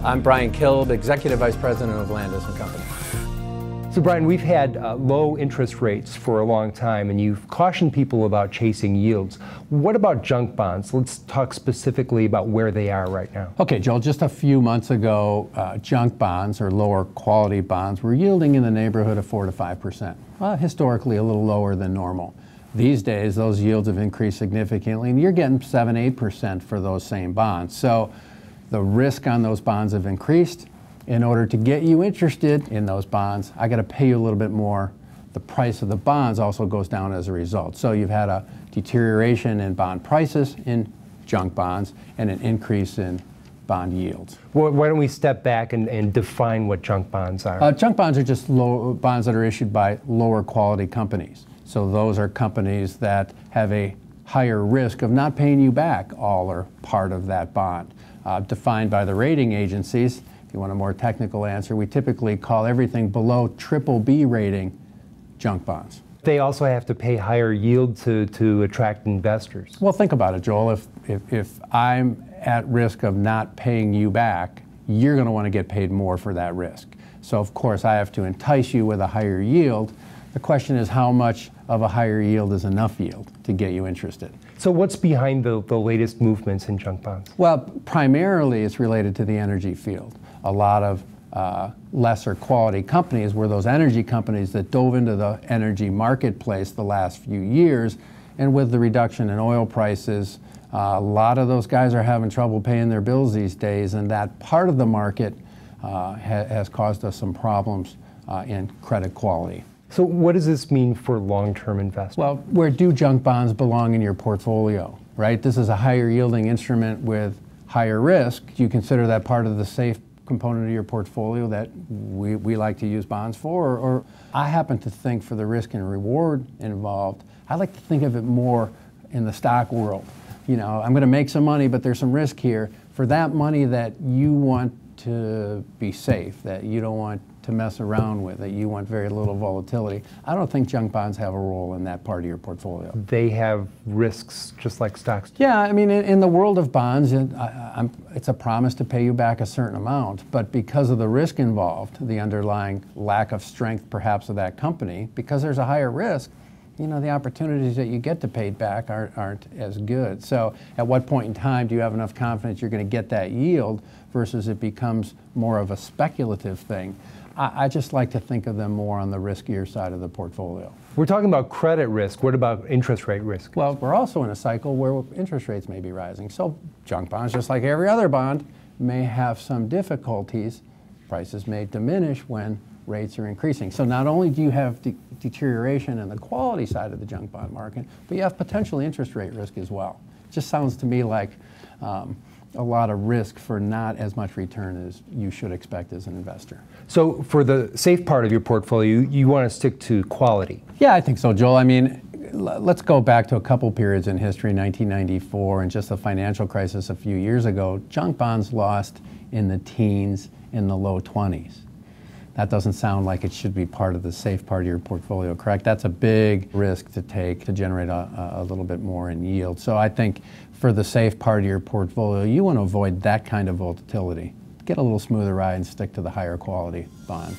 I'm Brian Kilb, Executive Vice President of Landaas Company. So Brian, we've had low interest rates for a long time, and you've cautioned people about chasing yields. What about junk bonds? Let's talk specifically about where they are right now. Okay, Joel, just a few months ago, junk bonds, or lower quality bonds, were yielding in the neighborhood of 4 to 5%. Historically a little lower than normal. These days, those yields have increased significantly, and you're getting 7, 8% for those same bonds. So the risk on those bonds have increased. In order to get you interested in those bonds, I got to pay you a little bit more. The price of the bonds also goes down as a result. So you've had a deterioration in bond prices in junk bonds and an increase in bond yields. Well, why don't we step back and define what junk bonds are? Junk bonds are just bonds that are issued by lower quality companies. So those are companies that have a higher risk of not paying you back all or part of that bond. Defined by the rating agencies. If you want a more technical answer, we typically call everything below BBB rating junk bonds. They also have to pay higher yield to attract investors. Well, think about it, Joel. If I'm at risk of not paying you back, you're going to want to get paid more for that risk. So, of course, I have to entice you with a higher yield. The question is, how much of a higher yield is enough yield to get you interested? So what's behind the latest movements in junk bonds? Well, primarily it's related to the energy field. A lot of lesser quality companies were those energy companies that dove into the energy marketplace the last few years, and with the reduction in oil prices, a lot of those guys are having trouble paying their bills these days, and that part of the market has caused us some problems in credit quality. So what does this mean for long-term investment? Well, where do junk bonds belong in your portfolio, right? This is a higher yielding instrument with higher risk. Do you consider that part of the safe component of your portfolio that we like to use bonds for? Or I happen to think, for the risk and reward involved, I like to think of it more in the stock world. You know, I'm going to make some money, but there's some risk here. For that money that you want to be safe, that you don't want to mess around with, that you want very little volatility, I don't think junk bonds have a role in that part of your portfolio. They have risks just like stocks do. Yeah, I mean, in the world of bonds, it's a promise to pay you back a certain amount, but because of the risk involved, the underlying lack of strength perhaps of that company, because there's a higher risk, you know, the opportunities that you get to pay back aren't as good. So at what point in time do you have enough confidence you're going to get that yield versus it becomes more of a speculative thing? I just like to think of them more on the riskier side of the portfolio. We're talking about credit risk. What about interest rate risk? Well, we're also in a cycle where interest rates may be rising. So junk bonds, just like every other bond, may have some difficulties. Prices may diminish when rates are increasing. So not only do you have deterioration in the quality side of the junk bond market, but you have potential interest rate risk as well. It just sounds to me like a lot of risk for not as much return as you should expect as an investor. So for the safe part of your portfolio, you want to stick to quality? Yeah, I think so, Joel. I mean, let's go back to a couple periods in history, 1994 and just the financial crisis a few years ago. Junk bonds lost in the teens, in the low 20s. That doesn't sound like it should be part of the safe part of your portfolio, correct? That's a big risk to take to generate a little bit more in yield. So I think for the safe part of your portfolio, you want to avoid that kind of volatility. Get a little smoother ride and stick to the higher quality bonds.